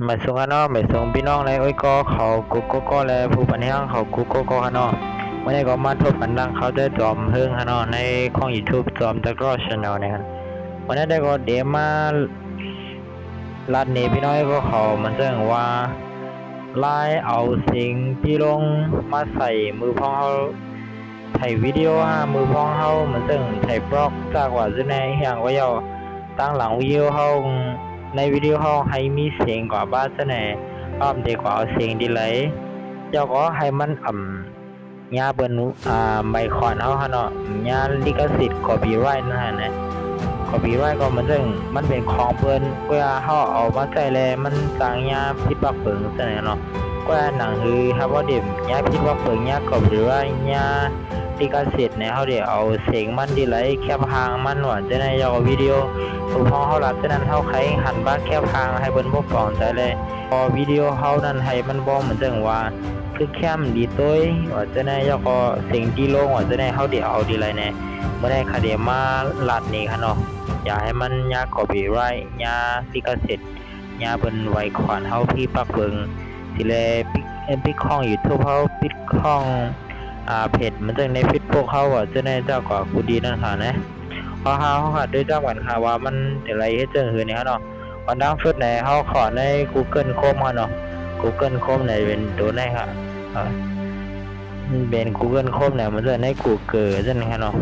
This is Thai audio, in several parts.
หมายสงกันเนาะหมายสงพี่น้องเลยโอ้ยก็เขากุกก็แลผู้ปัญญาเขากุกก็เนาะวันนี้ก็มาทบกันดังเขาได้จอมเพิ่งเนาะในของ YouTube จอมตะกร้อชาแนลนะครับวันนี้ได้ก็เดี๋ยวมาลัดนี้พี่น้อยก็เขามันเรื่องว่าไล่เอาสิ่งที่ลงมาใส่มือพ้องเขาถ่ายวิดีโอมือพ้องเขามันเรื่องถ่ายบล็อกจากว่าจะในอย่างว่าเยาตั้งหลังวิดีโอเขาในวิดีโอเขาให้มีเสียงกว่าบ้านจะในอ้อมเด็กกว่าเอาเสียงดีเลยเจ้าก็ให้มันญาเปิ้นไมค์คอนเฮาฮะเนาะญาลิขสิทธิ์คอปีไรท์นั่นฮะนะคอปีไรท์ก็มันซึ่งมันเป็นของเปิ้นเวลาเฮาเอามาใช้แล้วมันสร้างญาผิดบักเปิงซั่นเนาะก็หนังคือถ้าว่าเดิมญาผิดบักเปิงญาคอปีไรท์ญาลิขสิทธิ์เนี่ยเฮาได้เอาเสียงมันดีเลยแคปหางมันว่าจะได้ยาววิดีโอผู้พอเฮารับฉะนั้นเฮาใครหันมาแคปหางให้เพิ่นบ่ฟ้องใจเลยพอวิดีโอเฮานั้นให้มันบ่เหมือนจังว่าคือแคมดีตัวว่าจะได้ยก็สิ่งที่ลงว่าจะได้เฮาได้เอาดีไรแน่บ่ได้คาเดมาลัดนี่ค่ะเนาะอย่าให้มันยากคอปีไรท์ยาลิขสิทธิ์ยาเพิ่นไว้ขวานเฮาพี่ปักเบิงสิแลปิดของ YouTube เฮาปิดของเพจมันจังใน Facebook เฮาว่าจะได้เจ้าก็กูดีนั่นค่ะนะเพราะเฮาค่ะด้วยเจ้ากันค่ะว่ามันอะไรเฮ็ดจังหือนี่ค่ะเนาะวันดังสุดในเฮาขอใน Google Chrome ค่ะเนาะ Google Chrome เนี่ยเป็นตัวไหนค่ะเป็น Google Chrome เนี่ยมันจะใน Google จังค่ะเนาะ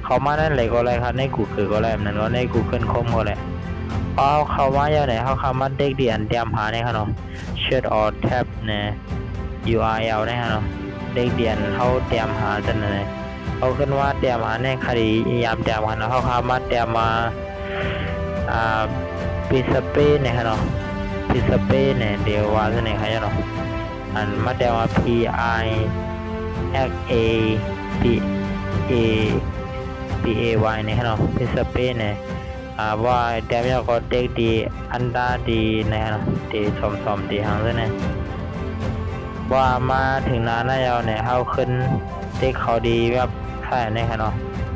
เขามานั่นเลยก็อะไรครับใน Google ก็อะไรนั่นก็ใน Google Chrome ก็เลยพอเขามาอย่างไหนเขาเข้ามาเด็กเดียนเตรียมหาเนี่ยค่ะเนาะ Search or Tab เนี่ย URL เนี่ยค่ะเนาะเด็กเดียนเขาเตรียมหาจังเลยเขาขึ้นว่าเตรียมหาในคดียามเตรียมกันเขาเข้ามาเตรียมมาปิสเป้เนี่ยค่ะเนาะปิสเป้เนี่ยเดี๋ยวว่าจะไหนครับเนาะอันมาเตรียมมา PI X A P A P A Y เนี่ยครับเนาะปิสเป้เนี่ยว่าเตรียมแล้วก็เด็กดีอันดาดีนะครับเนาะดีสมดีหางด้วยนะว่ามาถึงนานแล้วเนี่ยเขาขึ้นเด็กเขาดีแบบใช่นะครับเนาะ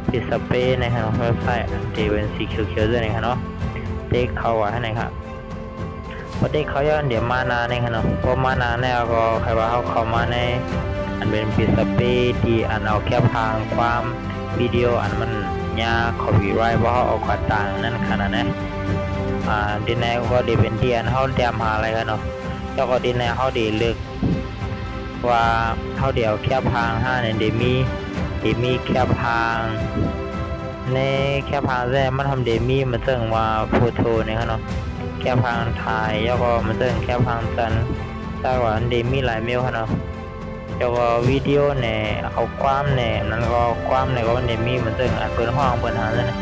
ปิสเป้นะครับเนาะเว็บไซต์ดีเป็นสีเขียวๆด้วยนะครับเนาะเด็กเขาว่าให้ไหนครับพอเด็กเขาย้อนเดี๋ยวมานานนะครับเนาะพอมานานแล้วก็ใครว่าเขามาในอันเป็นปิสเป้ที่อันเอาแค่ทางความวิดีโออันมันยาคอปีไรท์ว่าเขาเอากระต่างนั่นขนาดนั้นดินแนก็ดีเป็นที่อันเขาเตรียมหาอะไรกันเนาะแล้วก็ดินแนเขาดีลึกว่าเขาเดี๋ยวแค่พางเนี่ยเดมีแค่พางในแค่พางแรกมันทำเดมีมันเจิงว่าโฟโต้เนี่ยเนาะแค่พางถ่ายแล้วก็มันเจิงแค่พางจันแต่ว่าเดมีหลายเมลเนาะแล้วก็วิดีโอเนี่ยเอาความเนี่ยนั้นก็ความเนี่ยก็มันเดมีมันเจิงเปิดห้องเปิดหาเลยนะ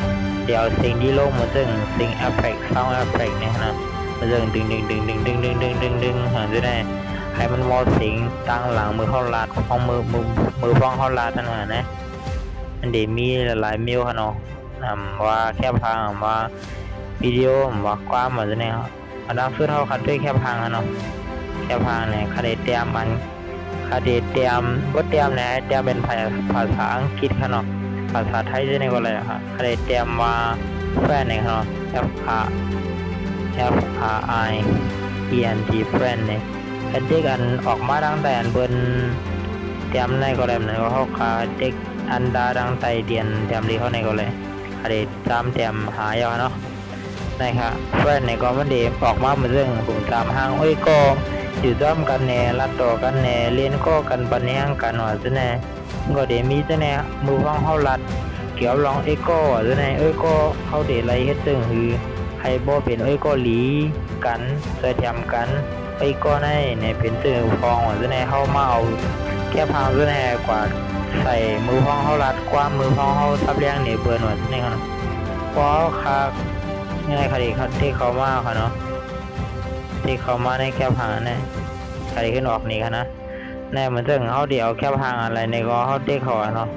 เดี๋ยวสิ่งที่ลงมันเจิงสิ่งเอฟเฟกต์ซาวด์เอฟเฟกต์เนี่ยนะมันเจิงดึงหาได้ให้มันวอลสิงตั้งหลังมือเข้าลาดของมือฟ้องเข้าลาดนั่นแหละนะอันเดมีหลายมิลค่ะเนาะว่าแค่พังว่าวิดีโอว่าความเหมือนเนี่ยอันนั้นคือเท่าคัดด้วยแค่พังค่ะเนาะแค่พังเนี่ยคดีเตรียมมันคดีเตรียมก็เตรียมเนี่ยเตรียมเป็นภาษาอังกฤษค่ะเนาะภาษาไทยจะเนี่ยก็เลยค่ะคดีเตรียมว่าแฟนเนี่ยค่ะเนาะ F R I E N T แฟนเนี่ยเด็กอันออกมาดังแต่อันเบิ้นเตรียมในก็เลยนะเขาขาเด็กอันดาดังไตเดียนเตรียมดีเขาในก็เลยอะไรตามเตรียมหายาเนาะนะครับเพื่อนในก็มันดีออกมาเหมือนเรื่องผมตามห้างก็อยู่ร่วมกันแน่รัดต่อกันแน่เรียนก็กันปันแห้งกันว่าจะแน่ก็เดี๋ยวมีจะแน่มือฟังเขารัดเกี่ยวลองก็จะแน่ก็เขาเดี๋ยวไรเฮ็ดซึ่งคือให้บ่เป็นก็หลีกันเสียทำกันก็ในเป็นสื่อฟองจะในเข้ามาเอาแค่พังจะในกว่าใส่มือฟองเขารัดความมือฟองเขาทับเลี้ยงเนี่ยเปิดหน่อยนี่ครับเพราะค่ะง่ายคดีครับที่เขามาค่ะเนาะที่เขามาในแค่พังเนี่ยคดีขึ้นออกนี่ค่ะนะแน่เหมือนเรื่องเขาเดี๋ยวแค่พังอะไรในก็เขาเด็กขอเนาะ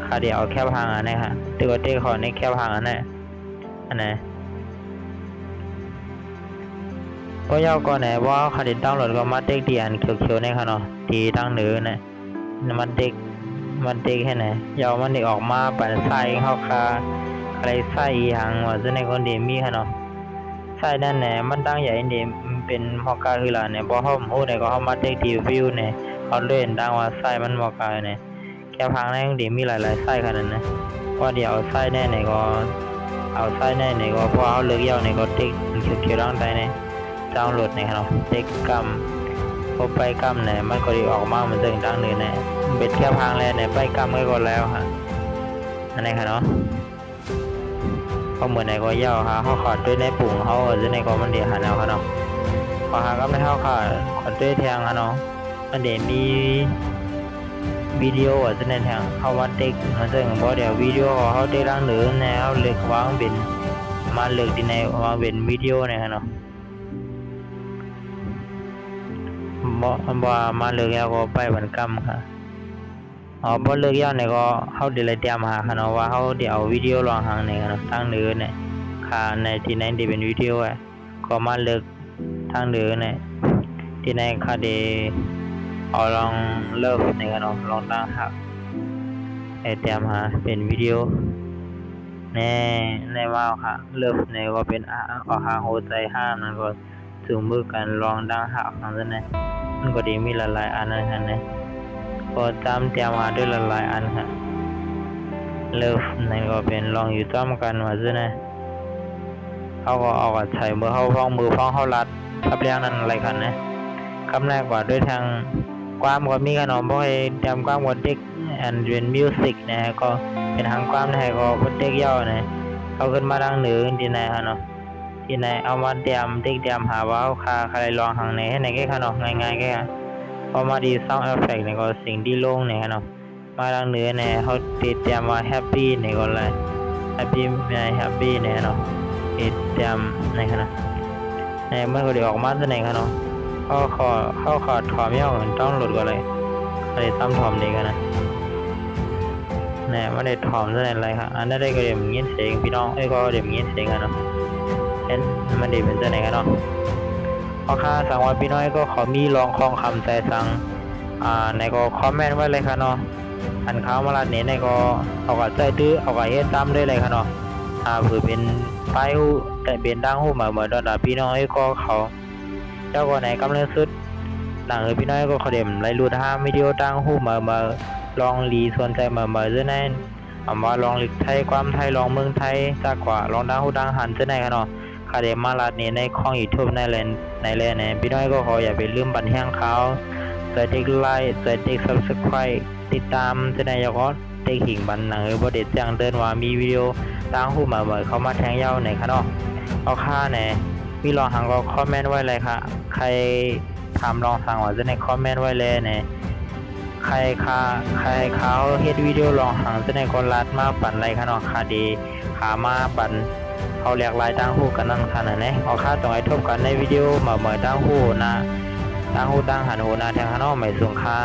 คดีเอาแค่พังอันนี้ค่ะตัวเด็กขอในแค่พังอันนี้อันไหนเพราะยาวก่อนไหนว่าคดีตั้งหลดก็มาเด็กเดียนเขียวๆเนี่ยค่ะเนาะที่ตั้งเหนือเนี่ยมันเด็กแค่ไหนยาวมันเด็กออกมาปั่นไส้เข้าคาอะไรไส้หางว่าจะในคนเดมีค่ะเนาะ ใช่นั่นแหละมันดังใหญ่นี่มันเป็นฮอกกาคือล่ะเนี่ยบ่ฮ้อมฮู้เนี่ยก็เฮามาเทครีวิวเนี่ยเขาเล่นดังว่าไส้มันฮอกกาเนี่ยแค่พังในยังดีมีหลายๆไส้ขนาดนั้นนะว่าเดี๋ยวเอาไส้แน่เนี่ยก็เอาไส้แน่เนี่ยก็พอเอาเลือกยาวเนี่ยก็ติ๊กเขียวๆดังใดเนี่ยดาวน์โหลดเนี่ยครับติ๊กกำพอไปกำเนี่ยมันก็ได้ออกมาเหมือนเดิมดังเลยเนี่ยเบ็ดแค่พังแล้วเนี่ยไปกำก็แล้วฮะอันนี้ค่ะเนาะเขาเหมือนไหนก็ยาวค่ะเขาขอดด้วยในปุ่งเขาจะในก็มันเดียวหาแนวค่ะเนาะพอหาก็ไม่เท่าค่ะขอดด้วยแทงค่ะเนาะมันเดี๋ยวมีวิดีโอจะในแทงเขามาเด็กมันจะบอกเดี๋ยววิดีโอเขาได้ร่างหรือแนวเลือกวางเป็นมาเลือกที่ในวางเป็นวิดีโอเนี่ยค่ะเนาะบ่มาเลือกแล้วก็ไปวันกรรมค่ะบ่เลือกยาวเนี่ยก็เขาเดี๋ยวเลยเตรียมหาค่ะเนาะว่าเขาเดี๋ยววิดีโอลองหางเนี่ยค่ะเนาะทางเหนือเนี่ยค่ะในที่ไหนที่เป็นวิดีโออ่ะก็มาเลือกทางเหนือเนี่ยที่ไหนค่ะเดเอาลองเลิฟเนี่ยค่ะเนาะลองตั้งหักเตรียมหาเป็นวิดีโอในว่าค่ะเลิฟเนี่ยก็เป็นเอาหาโหใจห้ามนั่นก็ถึงมือกันลองดังหักของนั้นนะมันก็ดีมีหลายๆอันนะฮะเนี่ยก็ตามเตรียมมาด้วยหลายๆอันค่ะเลิฟนี่ก็เป็นลองอยู่ต้อมกันว่าซื่อนะเขาก็เอากับใส่มือเข้าฟ้องมือฟ้องเข้ารัดทับเรียงนั้นอะไรกันนะคำแรกว่าด้วยทางความก็มีขนมบ่ให้เตรียมความก็เด็กอันเป็นมิวสิกนะฮะก็เป็นทางความนะฮะก็เด็กย่อนะเขาขึ้นมาดังเหนือที่ไหนฮะเนาะที่ไหนเอามาเตรียมเด็กเตรียมหาว่าค่าใครลองทางไหนให้ไหนแค่ขนมง่ายๆแค่พอมาดีซาวด์เอฟเฟกต์เนี่ยก็สิ่งที่ลงเนี่ยเนาะมาดังเหนือเนี่ยเขาเตรียมว่าแฮปปี้เนี่ยก็เลยแฮปปี้เนี่ยเนาะเตรียมในขณะในเมื่อก็เดี๋ยวออกมาจะไหนคะเนาะเข้าขอถอมย่อต้องหลุดก็เลยอะไรซ้ำถอมนี่กันนะเนี่ยไม่ได้ถอมจะไหนอะไรค่ะอันนั้นได้ก็เดี๋ยวเงี้ยเสียงพี่น้องก็เดี๋ยวเงี้ยเสียงกันเนาะเห็นมันดีเป็นจะไหนกันเนาะพอค่าสั่งวันพี่น้อยก็ขอมีลองคลองคำใจสั่งในก็คอมเมนต์ไว้เลยค่ะเนาะอันเขามาลัดนี้ในก็เอากับใจตื้อเอากับเฮ็ดซ้ำด้วยเลยค่ะเนาะเผื่อเป็นป้ายหูแต่เป็นดังหูเหมือนดอดพี่น้อยก็เขาเจ้าก็ไหนกำลังสุดหลังพี่น้อยก็เขาเด่มไล่รูทำวิดีโอดังหูมาลองรีสนใจมาเรื่อยนั่นว่าลองลิกไทยความไทยลองเมืองไทยจากกว่าลองดังหูดังหันเจ้าไหนค่ะเนาะคาเดมาลัดนี้ในคลองยูทูบในแลนเนี่ยพี่น้อยก็ขออย่าไปลืมบันแห้งเขาใส่ติ๊กไลค์ใส่ติ๊กซับสไครต์ติดตามเจ้าไหนก็ติ๊กหิ่งบันหนังบ่เด็ดจังเดินว่ามีวิดีโอดังหูมาเขามาแทงเย้าไหนค่ะเนาะเอาค่าเนี่ยพี่ลองหังก็คอมเมนต์ไว้เลยค่ะใครทำลองสั่งว่าจะในคอมเมนต์ไว้เลยเนี่ยใครเขาเฮ็ดวิดีโอลองหังจะในคนรัดมาปั่นไรค่ะเนาะค่ะดีขามาปั่นเขาเรียกลายตั้งหูกันนั่นค่ะนะเอาค่าต้องให้ทบกันในวิดีโอมาตั้งหูนะตั้งหูตั้งหันหูนะแทงค่ะเนาะไม่สูงค่ะ